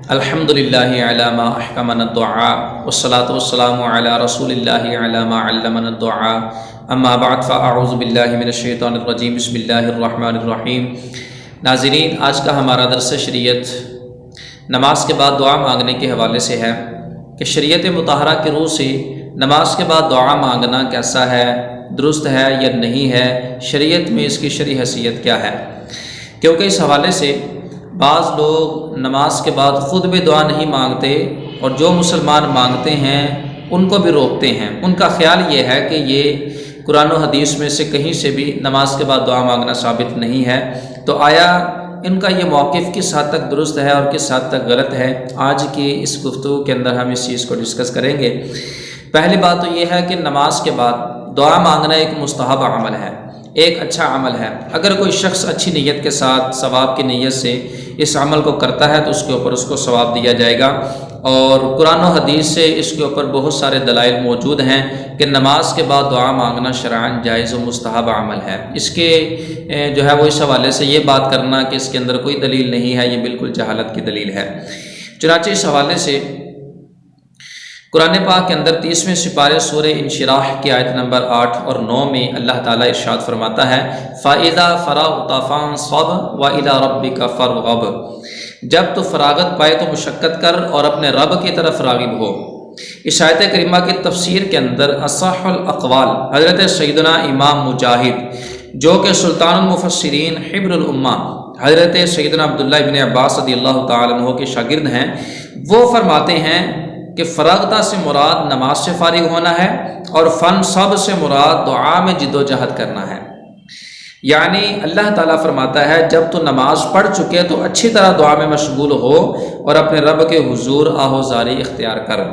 الحمدللہ علی ما احکمنا الدعاء والصلاة والسلام علی رسول اللہ علی ما علمنا الدعاء اما بعد فاعوذ باللہ من الشیطان الرجیم بسم اللہ الرحمن الرحیم۔ ناظرین، آج کا ہمارا درس شریعت نماز کے بعد دعا مانگنے کے حوالے سے ہے کہ شریعت مطہرہ کی روح سے نماز کے بعد دعا مانگنا کیسا ہے، درست ہے یا نہیں ہے، شریعت میں اس کی شرعی حیثیت کیا ہے۔ کیونکہ اس حوالے سے بعض لوگ نماز کے بعد خود بھی دعا نہیں مانگتے اور جو مسلمان مانگتے ہیں ان کو بھی روکتے ہیں۔ ان کا خیال یہ ہے کہ یہ قرآن و حدیث میں سے کہیں سے بھی نماز کے بعد دعا مانگنا ثابت نہیں ہے، تو آیا ان کا یہ موقف کس حد تک درست ہے اور کس حد تک غلط ہے؟ آج کی اس گفتگو کے اندر ہم اس چیز کو ڈسکس کریں گے۔ پہلی بات تو یہ ہے کہ نماز کے بعد دعا مانگنا ایک مستحب عمل ہے، ایک اچھا عمل ہے۔ اگر کوئی شخص اچھی نیت کے ساتھ ثواب کی نیت سے اس عمل کو کرتا ہے تو اس کے اوپر اس کو ثواب دیا جائے گا، اور قرآن و حدیث سے اس کے اوپر بہت سارے دلائل موجود ہیں کہ نماز کے بعد دعا مانگنا شرعاً جائز و مستحب عمل ہے۔ اس کے جو ہے وہ اس حوالے سے یہ بات کرنا کہ اس کے اندر کوئی دلیل نہیں ہے، یہ بالکل جہالت کی دلیل ہے۔ چنانچہ اس حوالے سے قرآن پاک کے اندر 30ویں سپارے سورہ انشراح کی آیت نمبر 8 اور 9 میں اللہ تعالیٰ ارشاد فرماتا ہے فَإِذَا فَرَغْتَ فَانصَبْ وَإِلَىٰ رَبِّكَ فَارْغَب، جب تو فراغت پائے تو مشقت کر اور اپنے رب کی طرف راغب ہو۔ اس آیت کریمہ کی تفسیر کے اندر اصح الاقوال حضرت سیدنا امام مجاہد، جو کہ سلطان المفسرین حبر الامہ حضرت سیدنا عبداللہ ابن عباس رضی اللہ تعالیٰ عنہ کے شاگرد ہیں، وہ فرماتے ہیں کہ فراغتہ سے مراد نماز سے فارغ ہونا ہے، اور فن سب سے مراد دعا میں جد و جہد کرنا ہے۔ یعنی اللہ تعالیٰ فرماتا ہے جب تو نماز پڑھ چکے تو اچھی طرح دعا میں مشغول ہو اور اپنے رب کے حضور آہوزاری اختیار کر۔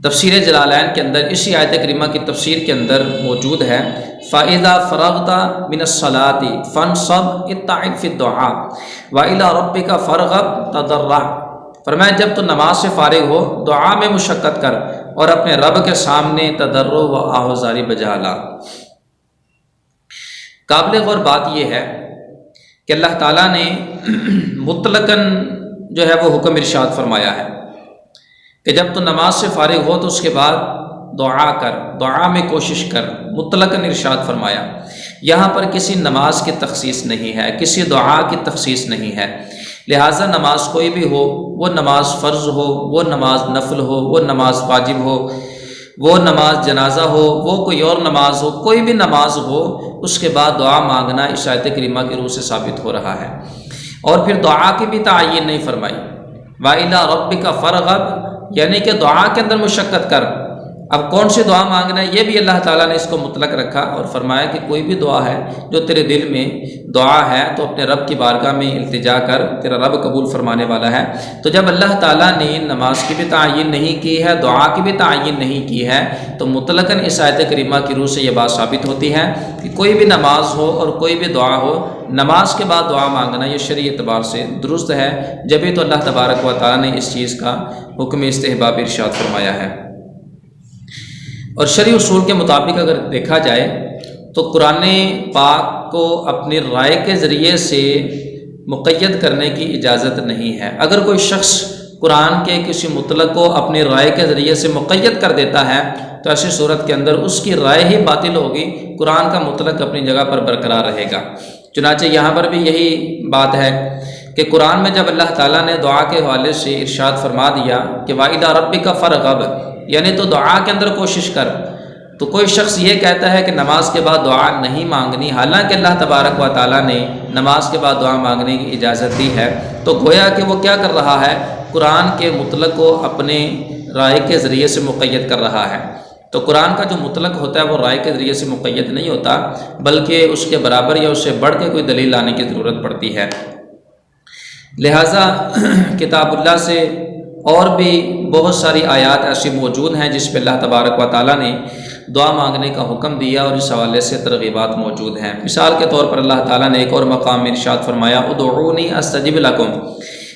تفسیر جلالین کے اندر اسی آیت کریمہ کی تفسیر کے اندر موجود ہے فَإِذَا فَرَغْتَ مِنَ الصَّلَاةِ فَانصَبْ اتَّعِدْ فِي الدُّعَاءِ وَإِلَىٰ رَبِّكَ فَارْغَب تَضَرَّعْ۔ فرمایا جب تو نماز سے فارغ ہو دعا میں مشقت کر اور اپنے رب کے سامنے تضرع و آہوزاری بجا لا۔ قابل غور بات یہ ہے کہ اللہ تعالیٰ نے مطلقاً جو ہے وہ حکم ارشاد فرمایا ہے کہ جب تو نماز سے فارغ ہو تو اس کے بعد دعا کر، دعا میں کوشش کر، مطلقاً ارشاد فرمایا۔ یہاں پر کسی نماز کی تخصیص نہیں ہے، کسی دعا کی تخصیص نہیں ہے، لہٰذا نماز کوئی بھی ہو، وہ نماز فرض ہو، وہ نماز نفل ہو، وہ نماز واجب ہو، وہ نماز جنازہ ہو، وہ کوئی اور نماز ہو، کوئی بھی نماز ہو، اس کے بعد دعا مانگنا اس آیت کریمہ کی روح سے ثابت ہو رہا ہے۔ اور پھر دعا کی بھی تعین نہیں فرمائی، وَإِلَىٰ رَبِّكَ فَارْغَب، یعنی کہ دعا کے اندر مشقت کر۔ اب کون سی دعا مانگنا ہے یہ بھی اللہ تعالیٰ نے اس کو مطلق رکھا اور فرمایا کہ کوئی بھی دعا ہے جو تیرے دل میں دعا ہے تو اپنے رب کی بارگاہ میں التجا کر، تیرا رب قبول فرمانے والا ہے۔ تو جب اللہ تعالیٰ نے نماز کی بھی تعین نہیں کی ہے، دعا کی بھی تعین نہیں کی ہے، تو مطلقاً اس آیت کریمہ کی روح سے یہ بات ثابت ہوتی ہے کہ کوئی بھی نماز ہو اور کوئی بھی دعا ہو، نماز کے بعد دعا مانگنا یہ شرعی اعتبار سے درست ہے، جبھی تو اللہ تبارک و تعالیٰ نے اس چیز کا حکم استحباب ارشاد فرمایا ہے۔ اور شرعی اصول کے مطابق اگر دیکھا جائے تو قرآن پاک کو اپنی رائے کے ذریعے سے مقید کرنے کی اجازت نہیں ہے۔ اگر کوئی شخص قرآن کے کسی مطلق کو اپنی رائے کے ذریعے سے مقید کر دیتا ہے تو ایسی صورت کے اندر اس کی رائے ہی باطل ہوگی، قرآن کا مطلق اپنی جگہ پر برقرار رہے گا۔ چنانچہ یہاں پر بھی یہی بات ہے کہ قرآن میں جب اللہ تعالیٰ نے دعا کے حوالے سے ارشاد فرما دیا کہ وَإِلَىٰ رَبِّكَ فَارْغَب، یعنی تو دعا کے اندر کوشش کر، تو کوئی شخص یہ کہتا ہے کہ نماز کے بعد دعا نہیں مانگنی، حالانکہ اللہ تبارک و تعالیٰ نے نماز کے بعد دعا مانگنے کی اجازت دی ہے، تو گویا کہ وہ کیا کر رہا ہے، قرآن کے مطلق کو اپنے رائے کے ذریعے سے مقید کر رہا ہے۔ تو قرآن کا جو مطلق ہوتا ہے وہ رائے کے ذریعے سے مقید نہیں ہوتا، بلکہ اس کے برابر یا اس سے بڑھ کے کوئی دلیل لانے کی ضرورت پڑتی ہے۔ لہٰذا کتاب اللہ سے اور بھی بہت ساری آیات ایسی موجود ہیں جس پہ اللہ تبارک و تعالیٰ نے دعا مانگنے کا حکم دیا اور اس حوالے سے ترغیبات موجود ہیں۔ مثال کے طور پر اللہ تعالیٰ نے ایک اور مقام میں ارشاد فرمایا ادعونی استجب لکم،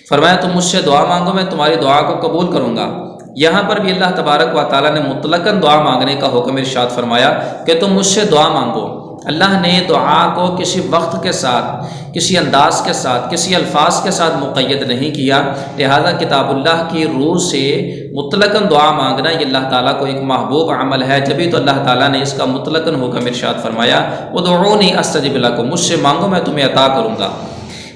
فرمایا تم مجھ سے دعا مانگو میں تمہاری دعا کو قبول کروں گا۔ یہاں پر بھی اللہ تبارک و تعالیٰ نے مطلقاً دعا مانگنے کا حکم ارشاد فرمایا کہ تم مجھ سے دعا مانگو، اللہ نے دعا کو کسی وقت کے ساتھ، کسی انداز کے ساتھ، کسی الفاظ کے ساتھ مقید نہیں کیا، لہذا کتاب اللہ کی روح سے مطلقاً دعا مانگنا یہ اللہ تعالیٰ کو ایک محبوب عمل ہے، جبھی تو اللہ تعالیٰ نے اس کا مطلقاً حکم ارشاد فرمایا ادعونی استجب لکم، مجھ سے مانگو میں تمہیں عطا کروں گا۔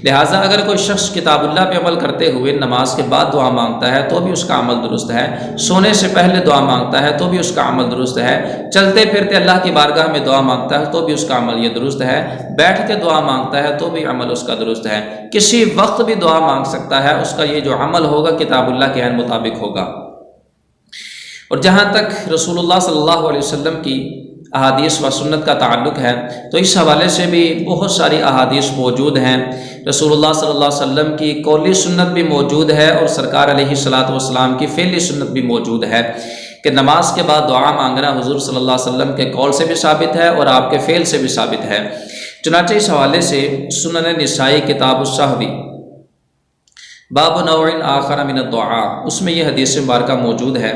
لہٰذا اگر کوئی شخص کتاب اللہ پہ عمل کرتے ہوئے نماز کے بعد دعا مانگتا ہے تو بھی اس کا عمل درست ہے، سونے سے پہلے دعا مانگتا ہے تو بھی اس کا عمل درست ہے، چلتے پھرتے اللہ کی بارگاہ میں دعا مانگتا ہے تو بھی اس کا عمل یہ درست ہے، بیٹھ کے دعا مانگتا ہے تو بھی عمل اس کا درست ہے، کسی وقت بھی دعا مانگ سکتا ہے، اس کا یہ جو عمل ہوگا کتاب اللہ کے عین مطابق ہوگا۔ اور جہاں تک رسول اللہ صلی اللہ علیہ وسلم کی احادیث و سنت کا تعلق ہے تو اس حوالے سے بھی بہت ساری احادیث موجود ہیں۔ رسول اللہ صلی اللہ علیہ وسلم کی قولی سنت بھی موجود ہے اور سرکار علیہ الصلاۃ والسلام کی فعلی سنت بھی موجود ہے کہ نماز کے بعد دعا مانگنا حضور صلی اللہ علیہ وسلم کے قول سے بھی ثابت ہے اور آپ کے فعل سے بھی ثابت ہے۔ چنانچہ اس حوالے سے سنن نسائی کتاب السہوی باب نوع آخر من الدعاء، اس میں یہ حدیث مبارکہ موجود ہے۔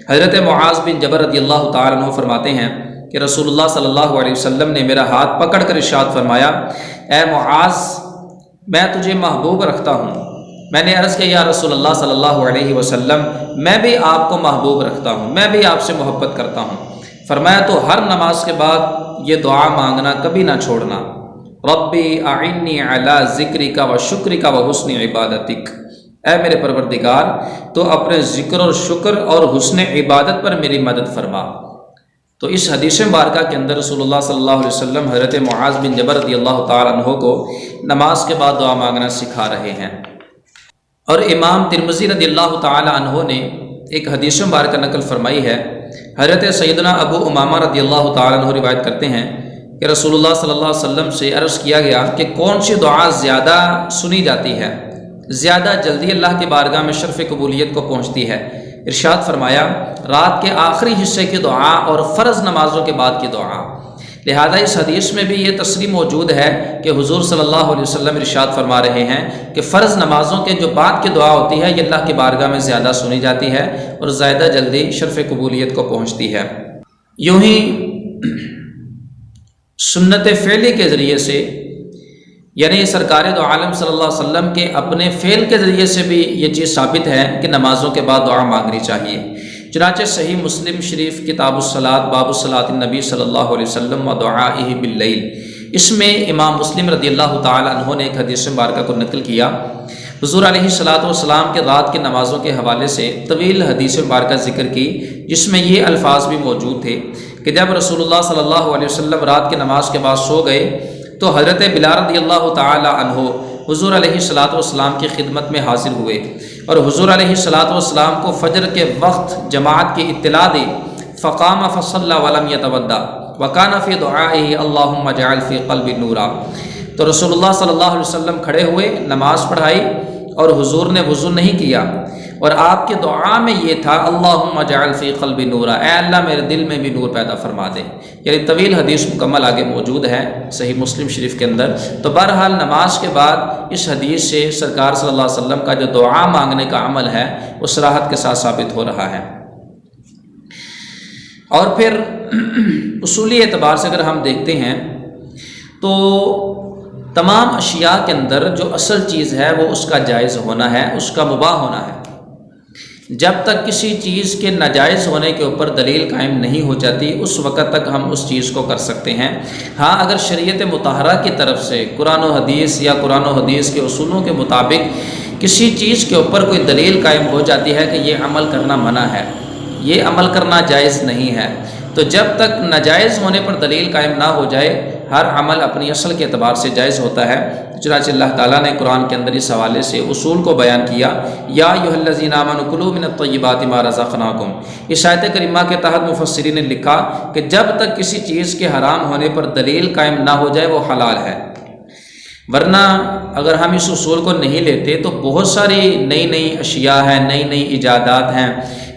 حضرت معاذ بن جبل رضی اللہ تعالیٰ عنہ فرماتے ہیں کہ رسول اللہ صلی اللہ علیہ وسلم نے میرا ہاتھ پکڑ کر ارشاد فرمایا، اے معاذ میں تجھے محبوب رکھتا ہوں۔ میں نے عرض کیا یا رسول اللہ صلی اللہ علیہ وسلم میں بھی آپ کو محبوب رکھتا ہوں، میں بھی آپ سے محبت کرتا ہوں۔ فرمایا تو ہر نماز کے بعد یہ دعا مانگنا کبھی نہ چھوڑنا، ربی اعنی علی ذکرک و شکرک و حسن عبادتک، اے میرے پروردگار تو اپنے ذکر اور شکر اور حسن عبادت پر میری مدد فرما۔ تو اس حدیث مبارکہ کے اندر رسول اللہ صلی اللہ علیہ وسلم حضرت معاذ بن جبل رضی اللہ تعالیٰ عنہ کو نماز کے بعد دعا مانگنا سکھا رہے ہیں۔ اور امام ترمذی رضی اللہ تعالیٰ عنہ نے ایک حدیث مبارکہ نقل فرمائی ہے، حضرت سیدنا ابو امامہ رضی اللہ تعالیٰ عنہ روایت کرتے ہیں کہ رسول اللہ صلی اللہ علیہ وسلم سے عرض کیا گیا کہ کون سی دعا زیادہ سنی جاتی ہے، زیادہ جلدی اللہ کی بارگاہ میں شرف قبولیت کو پہنچتی ہے؟ ارشاد فرمایا رات کے آخری حصے کی دعا اور فرض نمازوں کے بعد کی دعا۔ لہذا اس حدیث میں بھی یہ تصریح موجود ہے کہ حضور صلی اللہ علیہ وسلم ارشاد فرما رہے ہیں کہ فرض نمازوں کے جو بعد کی دعا ہوتی ہے یہ اللہ کی بارگاہ میں زیادہ سنی جاتی ہے اور زیادہ جلدی شرف قبولیت کو پہنچتی ہے۔ یوں ہی سنت فعلی کے ذریعے سے، یعنی سرکار دو عالم صلی اللہ علیہ وسلم کے اپنے فعل کے ذریعے سے بھی یہ چیز ثابت ہے کہ نمازوں کے بعد دعا مانگنی چاہیے۔ چنانچہ صحیح مسلم شریف کتاب الصلاۃ باب الصلاۃ النبی صلی اللہ علیہ وسلم و دعائہ باللیل، اس میں امام مسلم رضی اللہ تعالی عنہ نے ایک حدیث مبارکہ کو نقل کیا۔ حضور علیہ الصلاۃ والسلام کے رات کے نمازوں کے حوالے سے طویل حدیث مبارکہ ذکر کی، جس میں یہ الفاظ بھی موجود تھے کہ جب رسول اللہ صلی اللہ علیہ وسلم رات کی نماز کے بعد سو گئے تو حضرت بلال رضی اللہ تعالی عنہ حضور علیہ الصلاۃ والسلام کی خدمت میں حاضر ہوئے اور حضور علیہ الصلاۃ والسلام کو فجر کے وقت جماعت کی اطلاع دی، فقام فصلی ولم یتودع وکان فی دعائہ اللہم اجعل فی قلبی نورا۔ تو رسول اللہ صلی اللہ علیہ وسلم کھڑے ہوئے، نماز پڑھائی اور حضور نے وضو نہیں کیا، اور آپ کے دعا میں یہ تھا اللہم اجعل فی قلبی نورا، اے اللہ میرے دل میں بھی نور پیدا فرما دے۔ یعنی طویل حدیث مکمل آگے موجود ہے صحیح مسلم شریف کے اندر۔ تو بہرحال نماز کے بعد اس حدیث سے سرکار صلی اللہ علیہ وسلم کا جو دعا مانگنے کا عمل ہے وہ صراحت کے ساتھ ثابت ہو رہا ہے۔ اور پھر اصولی اعتبار سے اگر ہم دیکھتے ہیں تو تمام اشیاء کے اندر جو اصل چیز ہے وہ اس کا جائز ہونا ہے، اس کا مباح ہونا ہے۔ جب تک کسی چیز کے ناجائز ہونے کے اوپر دلیل قائم نہیں ہو جاتی اس وقت تک ہم اس چیز کو کر سکتے ہیں۔ ہاں اگر شریعت مطہرہ کی طرف سے قرآن و حدیث یا قرآن و حدیث کے اصولوں کے مطابق کسی چیز کے اوپر کوئی دلیل قائم ہو جاتی ہے کہ یہ عمل کرنا منع ہے، یہ عمل کرنا جائز نہیں ہے، تو جب تک ناجائز ہونے پر دلیل قائم نہ ہو جائے ہر عمل اپنی اصل کے اعتبار سے جائز ہوتا ہے۔ چنانچہ اللہ تعالیٰ نے قرآن کے اندر اس حوالے سے اصول کو بیان کیا، یا ایھا الذین آمنوا کلوا من الطیبات ما رزقناکم۔ اس آیت کریمہ کے تحت مفسرین نے لکھا کہ جب تک کسی چیز کے حرام ہونے پر دلیل قائم نہ ہو جائے وہ حلال ہے، ورنہ اگر ہم اس اصول کو نہیں لیتے تو بہت ساری نئی اشیاء ہیں، نئی ایجادات ہیں،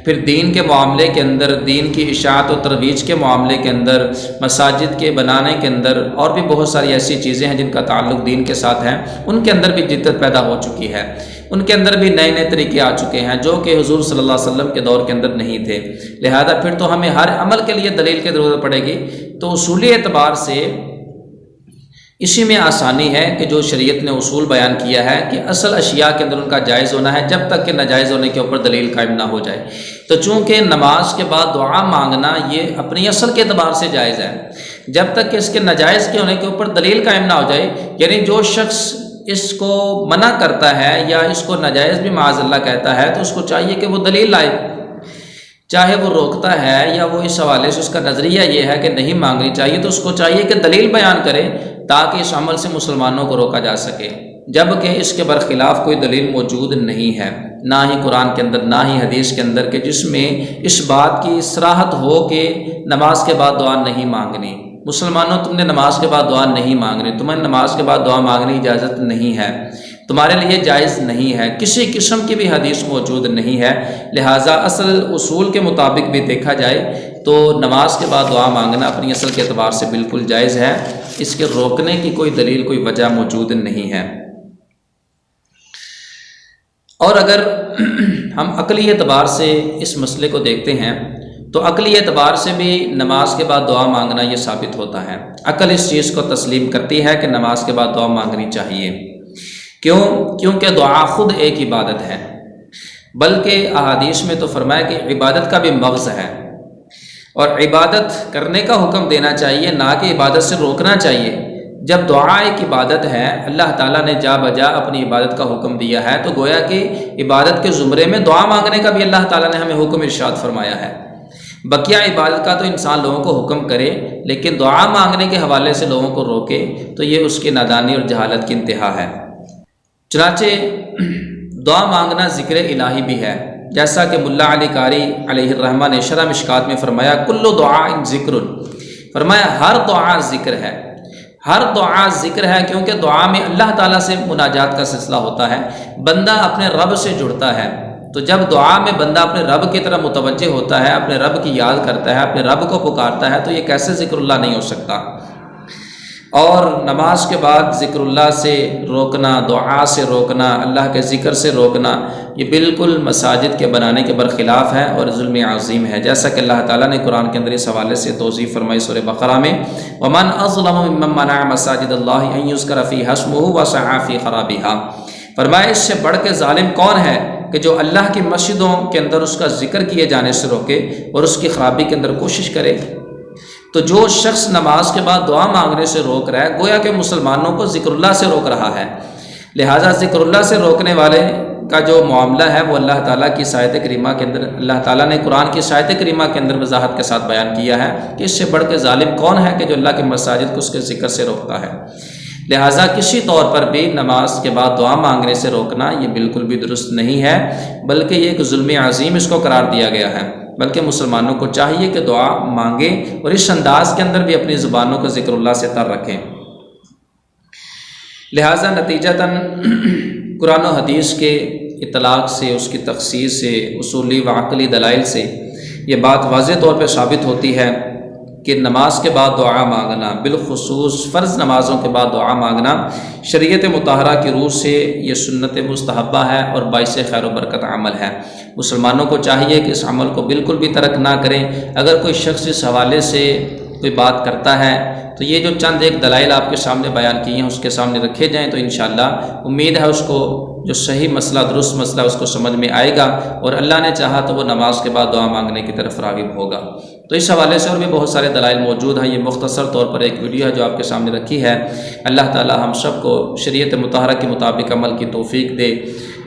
پھر دین کے معاملے کے اندر، دین کی اشاعت و ترویج کے معاملے کے اندر، مساجد کے بنانے کے اندر، اور بھی بہت ساری ایسی چیزیں ہیں جن کا تعلق دین کے ساتھ ہیں، ان کے اندر بھی جدت پیدا ہو چکی ہے، ان کے اندر بھی نئے طریقے آ چکے ہیں جو کہ حضور صلی اللہ علیہ وسلم کے دور کے اندر نہیں تھے۔ لہذا پھر تو ہمیں ہر عمل کے لیے دلیل کی ضرورت پڑے گی۔ تو اصولی اعتبار سے اسی میں آسانی ہے کہ جو شریعت نے اصول بیان کیا ہے کہ اصل اشیاء کے اندر ان کا جائز ہونا ہے جب تک کہ ناجائز ہونے کے اوپر دلیل قائم نہ ہو جائے۔ تو چونکہ نماز کے بعد دعا مانگنا یہ اپنی اصل کے اعتبار سے جائز ہے جب تک کہ اس کے ناجائز کے ہونے کے اوپر دلیل قائم نہ ہو جائے، یعنی جو شخص اس کو منع کرتا ہے یا اس کو ناجائز بھی معاذ اللہ کہتا ہے تو اس کو چاہیے کہ وہ دلیل لائے، چاہے وہ روکتا ہے یا وہ اس حوالے سے اس کا نظریہ یہ ہے کہ نہیں مانگنی چاہیے تو اس کو چاہیے کہ دلیل بیان کرے تاکہ اس عمل سے مسلمانوں کو روکا جا سکے، جبکہ اس کے برخلاف کوئی دلیل موجود نہیں ہے، نہ ہی قرآن کے اندر نہ ہی حدیث کے اندر کہ جس میں اس بات کی صراحت ہو کہ نماز کے بعد دعا نہیں مانگنی۔ مسلمانوں تم نے نماز کے بعد دعا نہیں مانگنی، تمہیں نماز کے بعد دعا مانگنے کی اجازت نہیں ہے، تمہارے لیے جائز نہیں ہے، کسی قسم کی بھی حدیث موجود نہیں ہے۔ لہٰذا اصل اصول کے مطابق بھی دیکھا جائے تو نماز کے بعد دعا مانگنا اپنی اصل کے اعتبار سے بالکل جائز ہے، اس کے روکنے کی کوئی دلیل کوئی وجہ موجود نہیں ہے۔ اور اگر ہم عقلی اعتبار سے اس مسئلے کو دیکھتے ہیں تو عقلی اعتبار سے بھی نماز کے بعد دعا مانگنا یہ ثابت ہوتا ہے، عقل اس چیز کو تسلیم کرتی ہے کہ نماز کے بعد دعا مانگنی چاہیے۔ کیونکہ دعا خود ایک عبادت ہے، بلکہ احادیث میں تو فرمایا کہ عبادت کا بھی مغز ہے، اور عبادت کرنے کا حکم دینا چاہیے نہ کہ عبادت سے روکنا چاہیے۔ جب دعا ایک عبادت ہے، اللہ تعالیٰ نے جا بجا اپنی عبادت کا حکم دیا ہے، تو گویا کہ عبادت کے زمرے میں دعا مانگنے کا بھی اللہ تعالیٰ نے ہمیں حکم ارشاد فرمایا ہے۔ بقیہ عبادت کا تو انسان لوگوں کو حکم کرے، لیکن دعا مانگنے کے حوالے سے لوگوں کو روکے تو یہ اس کی نادانی اور جہالت کی انتہا ہے۔ چنانچہ دعا مانگنا ذکر الہی بھی ہے، جیسا کہ ملا علی قاری علیہ الرحمہ نے شرح مشکات میں فرمایا کل دعا ذکر، فرمایا ہر دعا ذکر ہے، ہر دعا ذکر ہے، کیونکہ دعا میں اللہ تعالیٰ سے مناجات کا سلسلہ ہوتا ہے، بندہ اپنے رب سے جڑتا ہے، تو جب دعا میں بندہ اپنے رب کی طرف متوجہ ہوتا ہے، اپنے رب کی یاد کرتا ہے، اپنے رب کو پکارتا ہے، تو یہ کیسے ذکر اللہ نہیں ہو سکتا؟ اور نماز کے بعد ذکر اللہ سے روکنا، دعا سے روکنا، اللہ کے ذکر سے روکنا، یہ بالکل مساجد کے بنانے کے برخلاف ہے اور ظلم عظیم ہے، جیسا کہ اللہ تعالیٰ نے قرآن کے اندر اس حوالے سے توضیح فرمائی سورہ بقرہ میں وَمَنْ أَظْلَمُ مِمَّنْ مَنَعَ مَسَاجِدَ اللَّهِ أَنْ يُذْكَرَ فِيهَا اسْمُهُ وَسَعَىٰ فِي خَرَابِهَا، فرمایا اس سے بڑھ کے ظالم کون ہے کہ جو اللہ کی مسجدوں کے اندر اس کا ذکر کیے جانے سے روکے اور اس کی خرابی کے اندر کوشش کرے۔ تو جو شخص نماز کے بعد دعا مانگنے سے روک رہا ہے، گویا کہ مسلمانوں کو ذکر اللہ سے روک رہا ہے، لہٰذا ذکر اللہ سے روکنے والے کا جو معاملہ ہے وہ اللہ تعالیٰ کی آیت کریمہ کے اندر، اللہ تعالیٰ نے قرآن کی آیت کریمہ کے اندر وضاحت کے ساتھ بیان کیا ہے کہ اس سے بڑھ کے ظالم کون ہے کہ جو اللہ کے مساجد کو اس کے ذکر سے روکتا ہے۔ لہٰذا کسی طور پر بھی نماز کے بعد دعا مانگنے سے روکنا یہ بالکل بھی درست نہیں ہے، بلکہ یہ ایک ظلم عظیم اس کو قرار دیا گیا ہے، بلکہ مسلمانوں کو چاہیے کہ دعا مانگیں اور اس انداز کے اندر بھی اپنی زبانوں کو ذکر اللہ سے تر رکھیں۔ لہٰذا نتیجتاً قرآن و حدیث کے اطلاق سے، اس کی تخصیص سے، اصولی و عقلی دلائل سے یہ بات واضح طور پہ ثابت ہوتی ہے کہ نماز کے بعد دعا مانگنا، بالخصوص فرض نمازوں کے بعد دعا مانگنا، شریعت مطہرہ کی روح سے یہ سنت مستحبہ ہے اور باعث خیر و برکت عمل ہے۔ مسلمانوں کو چاہیے کہ اس عمل کو بالکل بھی ترک نہ کریں۔ اگر کوئی شخص اس حوالے سے کوئی بات کرتا ہے تو یہ جو چند ایک دلائل آپ کے سامنے بیان کیے ہیں اس کے سامنے رکھے جائیں تو انشاءاللہ امید ہے اس کو جو صحیح مسئلہ، درست مسئلہ اس کو سمجھ میں آئے گا، اور اللہ نے چاہا تو وہ نماز کے بعد دعا مانگنے کی طرف راغب ہوگا۔ تو اس حوالے سے اور بھی بہت سارے دلائل موجود ہیں، یہ مختصر طور پر ایک ویڈیو ہے جو آپ کے سامنے رکھی ہے۔ اللہ تعالی ہم سب کو شریعت مطہرہ کے مطابق عمل کی توفیق دے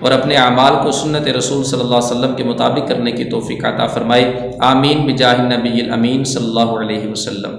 اور اپنے اعمال کو سنت رسول صلی اللہ علیہ وسلم کے مطابق کرنے کی توفیق عطا فرمائے۔ آمین بجاہ النبی الامین صلی اللہ علیہ وسلم۔